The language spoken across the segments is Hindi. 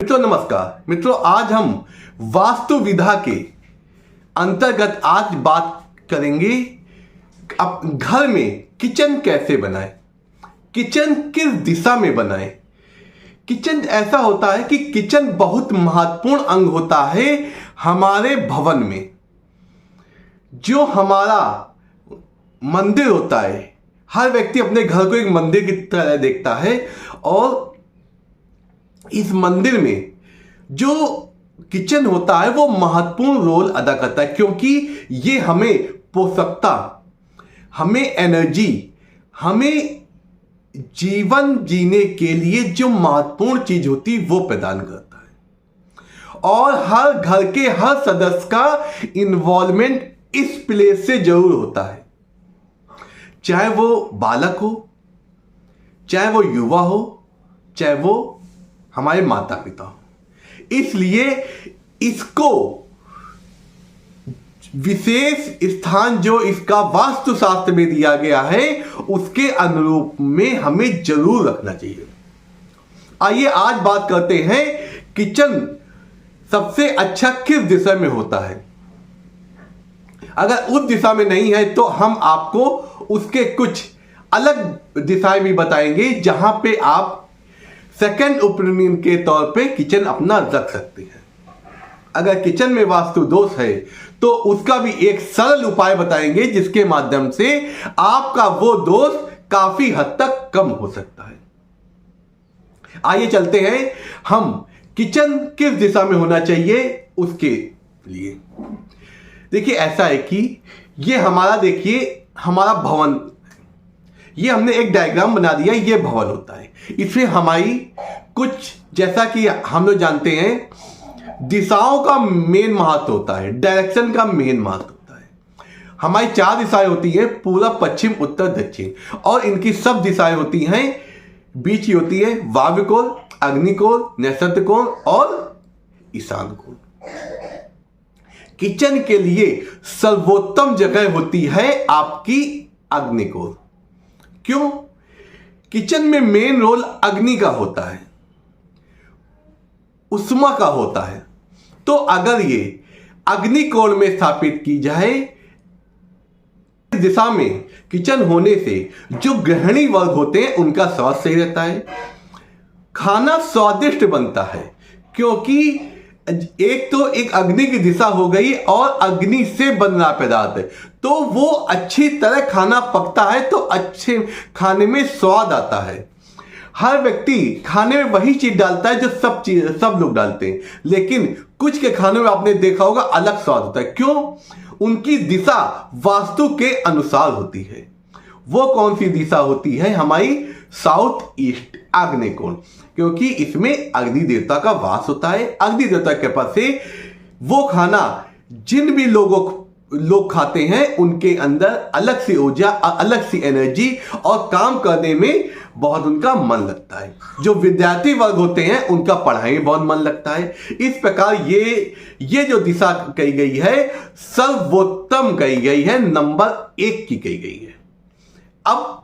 मित्रों नमस्कार। मित्रों आज हम वास्तु विधा के अंतर्गत आज बात करेंगे अब घर में किचन कैसे बनाएं, किचन किस दिशा में बनाएं। किचन ऐसा होता है कि किचन बहुत महत्वपूर्ण अंग होता है हमारे भवन में। जो हमारा मंदिर होता है, हर व्यक्ति अपने घर को एक मंदिर की तरह देखता है और इस मंदिर में जो किचन होता है वो महत्वपूर्ण रोल अदा करता है, क्योंकि ये हमें पोषकता, हमें एनर्जी, हमें जीवन जीने के लिए जो महत्वपूर्ण चीज होती है वो प्रदान करता है। और हर घर के हर सदस्य का इन्वॉल्वमेंट इस प्लेस से जरूर होता है, चाहे वो बालक हो, चाहे वो युवा हो, चाहे वो हमारे माता पिता हो। इसलिए इसको विशेष स्थान जो इसका वास्तुशास्त्र में दिया गया है उसके अनुरूप में हमें जरूर रखना चाहिए। आइए आज बात करते हैं किचन सबसे अच्छा किस दिशा में होता है। अगर उस दिशा में नहीं है तो हम आपको उसके कुछ अलग दिशाएं भी बताएंगे जहां पे आप सेकंड ओपिनियन के तौर पे किचन अपना रख सकते हैं। अगर किचन में वास्तु दोष है तो उसका भी एक सरल उपाय बताएंगे जिसके माध्यम से आपका वो दोष काफी हद तक कम हो सकता है। आइए चलते हैं हम किचन किस दिशा में होना चाहिए उसके लिए। देखिए ऐसा है कि ये हमारा, देखिए हमारा भवन, ये हमने एक डायग्राम बना दिया, ये भवन होता है। इसमें हमारी कुछ, जैसा कि हम लोग जानते हैं, दिशाओं का मेन महत्व होता है, डायरेक्शन का मेन महत्व होता है। हमारी 4 दिशाएं होती हैं, पूरब, पश्चिम, उत्तर, दक्षिण, और इनकी सब दिशाएं होती हैं, बीच ही होती है वायव्य कोण, अग्नि कोण, नैऋत्य कोण और ईशान कोण। किचन के लिए सर्वोत्तम जगह होती है आपकी अग्नि कोण। क्यों? किचन में मेन रोल अग्नि का होता है, उष्मा का होता है। तो अगर ये अग्नि कोण में स्थापित की जाए, इस दिशा में किचन होने से जो गृहिणी वर्ग होते हैं उनका स्वास्थ्य सही रहता है, खाना स्वादिष्ट बनता है, क्योंकि एक तो एक अग्नि की दिशा हो गई और अग्नि से बन रहा पदार्थ है, तो वो अच्छी तरह खाना पकता है, तो अच्छे खाने में स्वाद आता है। हर व्यक्ति खाने में वही चीज डालता है जो सब लोग डालते हैं, लेकिन कुछ के खाने में आपने देखा होगा अलग स्वाद होता है। क्यों? उनकी दिशा वास्तु के अनुसार होती है। वो कौन सी दिशा होती है? हमारी साउथ ईस्ट आग्नेय कोण, क्योंकि इसमें अग्नि देवता का वास होता है। अग्नि देवता के पास से वो खाना जिन भी लोग खाते हैं उनके अंदर अलग सी ऊर्जा, अलग सी एनर्जी और काम करने में बहुत उनका मन लगता है। जो विद्यार्थी वर्ग होते हैं उनका पढ़ाई में बहुत मन लगता है। इस प्रकार ये जो दिशा कही गई है सर्वोत्तम कही गई है, नंबर 1 की कही गई है। अब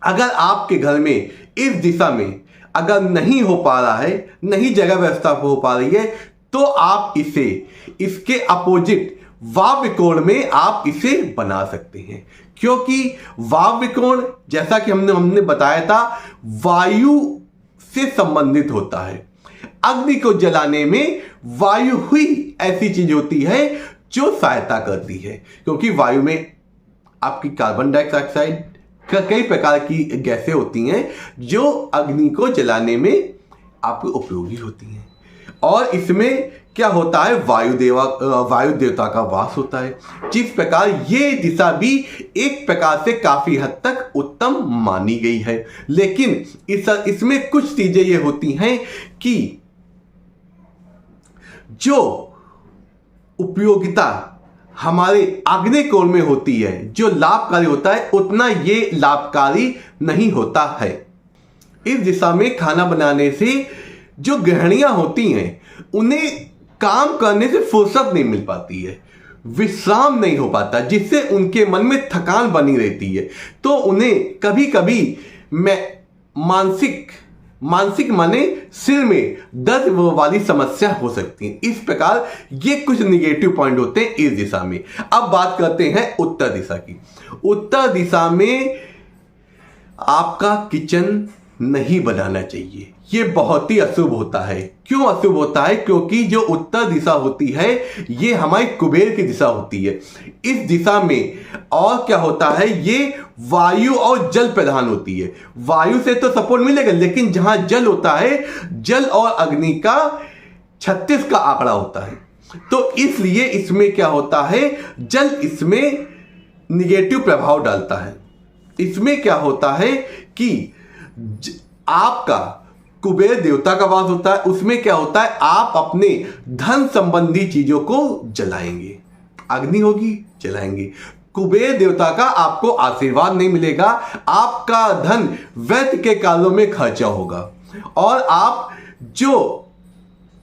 अगर आपके घर में इस दिशा में अगर नहीं हो पा रहा है, नहीं जगह व्यवस्था हो पा रही है, तो आप इसके अपोजिट वायव्य कोण में आप इसे बना सकते हैं। क्योंकि वायव्य कोण, जैसा कि हमने बताया था, वायु से संबंधित होता है। अग्नि को जलाने में वायु ही ऐसी चीज होती है जो सहायता करती है, क्योंकि वायु में आपकी कार्बन डाइऑक्साइड, कई प्रकार की गैसें होती हैं जो अग्नि को जलाने में आपको उपयोगी होती हैं। और इसमें क्या होता है, वायु देवता का वास होता है। जिस प्रकार ये दिशा भी एक प्रकार से काफी हद तक उत्तम मानी गई है, लेकिन इसमें कुछ चीजें ये होती हैं कि जो उपयोगिता हमारे आग्नेय कोण में होती है, जो लाभकारी होता है, उतना ये लाभकारी नहीं होता है। इस दिशा में खाना बनाने से जो गृहिणियां होती हैं उन्हें काम करने से फुर्सत नहीं मिल पाती है, विश्राम नहीं हो पाता, जिससे उनके मन में थकान बनी रहती है। तो उन्हें कभी कभी मानसिक मानसिक माने सिर में दर्द वाली समस्या हो सकती है। इस प्रकार ये कुछ निगेटिव पॉइंट होते हैं इस दिशा में। अब बात करते हैं उत्तर दिशा की। उत्तर दिशा में आपका किचन नहीं बनाना चाहिए। ये बहुत ही अशुभ होता है। क्यों अशुभ होता है? क्योंकि जो उत्तर दिशा होती है ये हमारी कुबेर की दिशा होती है। इस दिशा में और क्या होता है, ये वायु और जल प्रधान होती है। वायु से तो सपोर्ट मिलेगा, लेकिन जहां जल होता है, जल और अग्नि का 36 का आंकड़ा होता है। तो इसलिए इसमें क्या होता है, जल इसमें निगेटिव प्रभाव डालता है। इसमें क्या होता है कि आपका कुबेर देवता का वास होता है। उसमें क्या होता है, आप अपने धन संबंधी चीजों को जलाएंगे। अग्नि होगी, जलाएंगे। कुबेर देवता का आपको आशीर्वाद नहीं मिलेगा। आपका धन व्यर्थ के कार्यों में खर्चा होगा और आप जो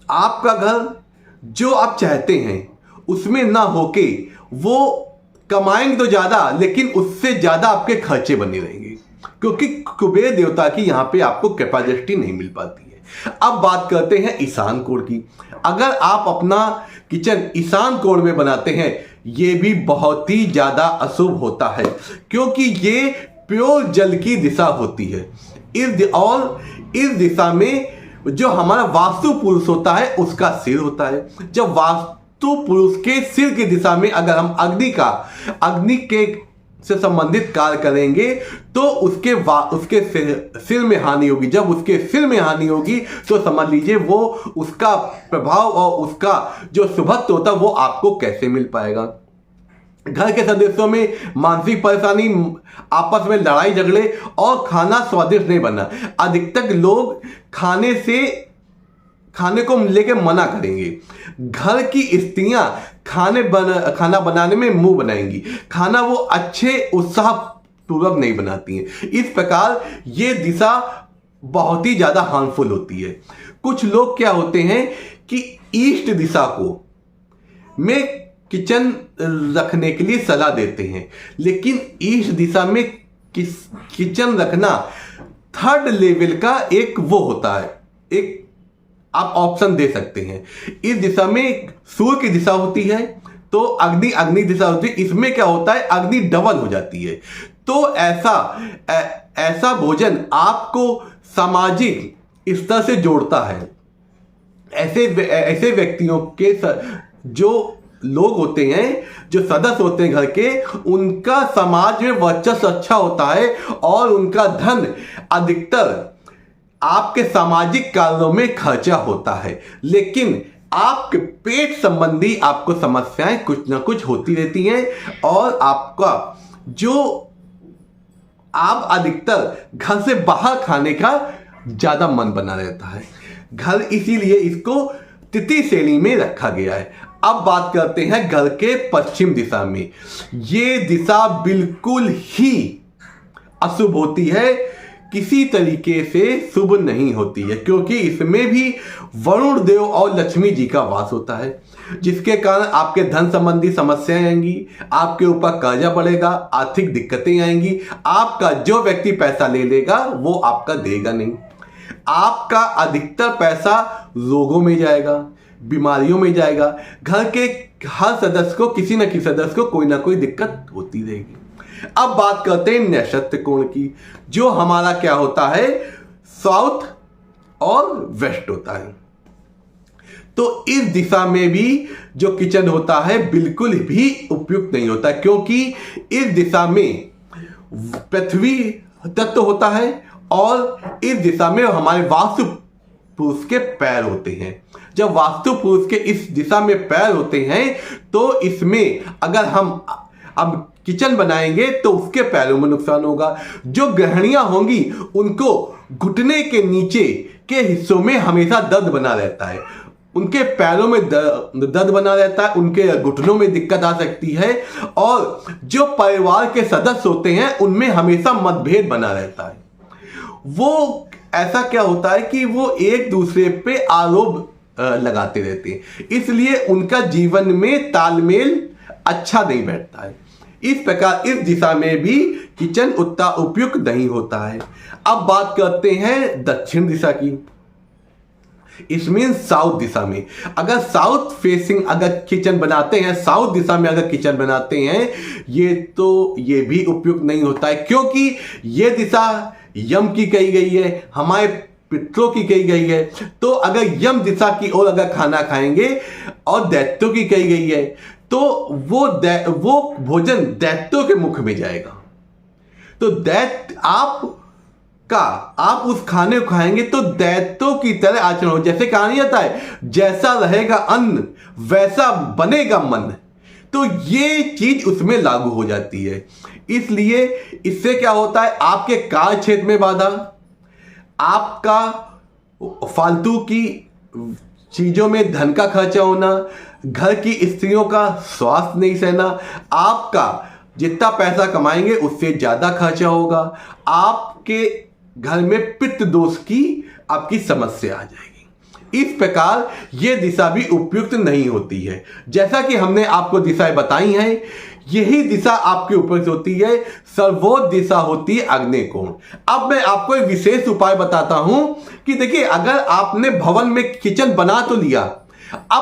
आपका घर जो आप चाहते हैं उसमें ना होके वो कमाएंगे तो ज्यादा, लेकिन उससे ज्यादा आपके खर्चे बने रहेंगे, क्योंकि कुबेर देवता की यहां पे आपको कैपेसिटी नहीं मिल पाती है। अब बात करते हैं ईशान कोण की। अगर आप अपना किचन ईशान कोण में बनाते हैं, ये भी बहुत ही ज्यादा अशुभ होता है, क्योंकि ये प्योर जल की दिशा होती है। इस दिशा में जो हमारा वास्तु पुरुष होता है उसका सिर होता है। जब वास्तु पुरुष के सिर की दिशा में अगर हम अग्नि के से संबंधित कार्य करेंगे तो उसके सिर में हानि होगी। जब उसके सिर में हानि होगी तो समझ लीजिए वो उसका प्रभाव और उसका जो शुभत्व होता है वो आपको कैसे मिल पाएगा। घर के सदस्यों में मानसिक परेशानी, आपस में लड़ाई झगड़े और खाना स्वादिष्ट नहीं बनना। अधिकतर लोग खाने को लेकर मना करेंगे। घर की स्त्रियां खाना बनाने में मुंह बनाएंगी। खाना वो अच्छे उत्साह पूर्वक नहीं बनाती हैं। इस प्रकार ये दिशा बहुत ही ज्यादा हार्मफुल होती है। कुछ लोग क्या होते हैं कि ईस्ट दिशा को में किचन रखने के लिए सलाह देते हैं, लेकिन ईस्ट दिशा में किचन रखना थर्ड लेवल का एक वो होता है, एक आप ऑप्शन दे सकते हैं। इस दिशा में सूर्य की दिशा होती है तो अग्नि दिशा होती है। इसमें क्या होता है, अग्नि डबल हो जाती है। तो ऐसा भोजन आपको सामाजिक स्तर से जोड़ता है। ऐसे व्यक्तियों के जो लोग होते हैं, जो सदस्य होते हैं घर के, उनका समाज में वर्चस्व अच्छा होता है और उनका धन अधिकतर आपके सामाजिक कार्यों में खर्चा होता है। लेकिन आपके पेट संबंधी आपको समस्याएं कुछ ना कुछ होती रहती हैं और आपका जो आप अधिकतर घर से बाहर खाने का ज्यादा मन बना रहता है। घर इसीलिए इसको तिथि श्रेणी में रखा गया है। अब बात करते हैं घर के पश्चिम दिशा में। ये दिशा बिल्कुल ही अशुभ होती है, किसी तरीके से शुभ नहीं होती है, क्योंकि इसमें भी वरुण देव और लक्ष्मी जी का वास होता है, जिसके कारण आपके धन संबंधी समस्याएं आएंगी, आपके ऊपर कर्जा बढ़ेगा, आर्थिक दिक्कतें आएंगी। आपका जो व्यक्ति पैसा ले लेगा वो आपका देगा नहीं। आपका अधिकतर पैसा रोगों में जाएगा, बीमारियों में जाएगा। घर के हर सदस्य को किसी न किसी सदस्य को कोई ना कोई दिक्कत होती रहेगी। अब बात करते हैं नैऋत्य कोण की, जो हमारा क्या होता है, साउथ और वेस्ट होता है। तो इस दिशा में भी जो किचन होता है बिल्कुल भी उपयुक्त नहीं होता, क्योंकि इस दिशा में पृथ्वी तत्व होता है और इस दिशा में हमारे वास्तु पुरुष के पैर होते हैं। जब वास्तु पुरुष के इस दिशा में पैर होते हैं तो इसमें अगर हम अब किचन बनाएंगे तो उसके पैरों में नुकसान होगा। जो गृहिणियां होंगी उनको घुटने के नीचे के हिस्सों में हमेशा दर्द बना रहता है, उनके पैरों में दर्द बना रहता है, उनके घुटनों में दिक्कत आ सकती है और जो परिवार के सदस्य होते हैं उनमें हमेशा मतभेद बना रहता है। वो ऐसा क्या होता है कि वो एक दूसरे पे आरोप लगाते रहते हैं, इसलिए उनका जीवन में तालमेल अच्छा नहीं बैठता है। इस प्रकार इस दिशा में भी किचन उतना उपयुक्त नहीं होता है। अब बात करते हैं दक्षिण दिशा की। इसमें साउथ दिशा में अगर साउथ फेसिंग अगर किचन बनाते हैं, साउथ दिशा में अगर किचन बनाते हैं, ये भी उपयुक्त नहीं होता है, क्योंकि ये दिशा यम की कही गई है, हमारे पितरों की कही गई है। तो अगर यम दिशा की ओर अगर खाना खाएंगे और दैत्यों की कही गई है, तो वो भोजन दैत्यों के मुख में जाएगा। तो दैत्य आप उस खाने को खाएंगे तो दैत्यों की तरह आचरण हो। जैसे कहा नहीं जाता है, जैसा रहेगा अन्न वैसा बनेगा मन। तो ये चीज उसमें लागू हो जाती है। इसलिए इससे क्या होता है, आपके कार्य क्षेत्र में बाधा, आपका फालतू की चीजों में धन का खर्चा होना, घर की स्त्रियों का स्वास्थ्य नहीं सहना, आपका जितना पैसा कमाएंगे उससे ज्यादा खर्चा होगा, आपके घर में पित्त दोष की आपकी समस्या आ जाएगी। इस प्रकार यह दिशा भी उपयुक्त नहीं होती है। जैसा कि हमने आपको दिशाएं बताई हैं, यही दिशा आपके ऊपर होती है। सर्वोच्च दिशा होती है आग्नेय कोण। अब मैं आपको एक विशेष उपाय बताता हूं कि देखिए, अगर आपने भवन में किचन बना तो लिया,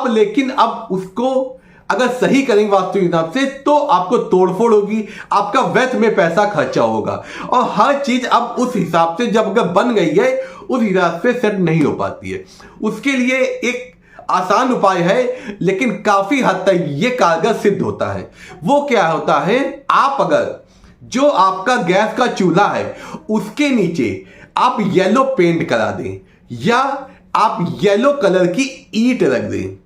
लेकिन उसको अगर सही करेंगे वास्तु हिसाब से, तो आपको तोड़फोड़ होगी, आपका व्यर्थ में पैसा खर्चा होगा, और हर चीज अब उस हिसाब से जब अगर बन गई है उस हिसाब से सेट नहीं हो पाती है। उसके लिए एक आसान उपाय है, लेकिन काफी हद तक यह कारगर सिद्ध होता है। वो क्या होता है, आप अगर जो आपका गैस का चूल्हा है उसके नीचे आप येलो पेंट करा दें, या आप येलो कलर की ईंट रख दें,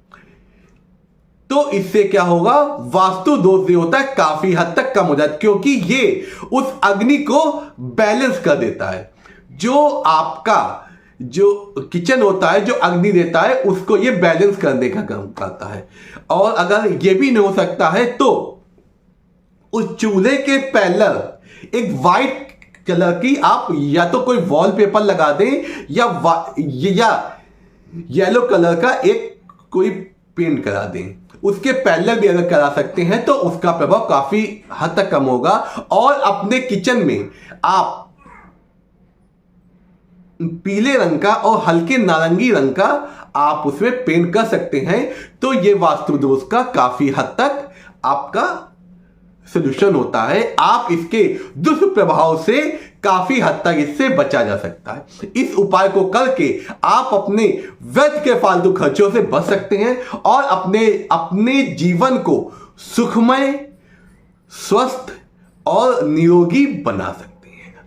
तो इससे क्या होगा, वास्तु दोष जो होता है काफी हद तक कम हो जाता है, क्योंकि ये उस अग्नि को बैलेंस कर देता है। जो आपका जो किचन होता है, जो अग्नि देता है, उसको ये बैलेंस करने का काम करता है। और अगर ये भी नहीं हो सकता है तो उस चूल्हे के पैरेलल एक वाइट कलर की आप या तो कोई वॉलपेपर लगा दें, या येलो कलर का एक कोई पेंट करा दें। उसके पैरेलल भी अगर करा सकते हैं तो उसका प्रभाव काफी हद तक कम होगा। और अपने किचन में आप पीले रंग का और हल्के नारंगी रंग का आप उसमें पेंट कर सकते हैं, तो यह वास्तु दोष का काफी हद तक आपका सॉल्यूशन होता है। आप इसके दुष्प्रभाव से काफी हद तक इससे बचा जा सकता है। इस उपाय को करके आप अपने व्यर्थ के फालतू खर्चों से बच सकते हैं और अपने जीवन को सुखमय, स्वस्थ और निरोगी बना सकते हैं।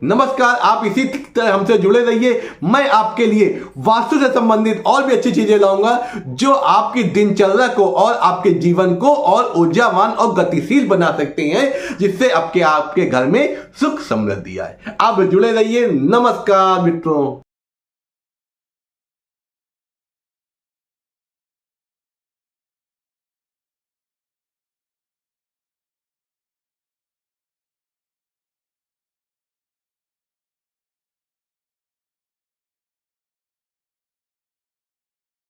नमस्कार, आप इसी तरह हमसे जुड़े रहिए। मैं आपके लिए वास्तु से संबंधित और भी अच्छी चीजें लाऊंगा, जो आपकी दिनचर्या को और आपके जीवन को और ऊर्जावान और गतिशील बना सकते हैं, जिससे आपके घर में सुख समृद्धि आए। आप जुड़े रहिए। नमस्कार मित्रों।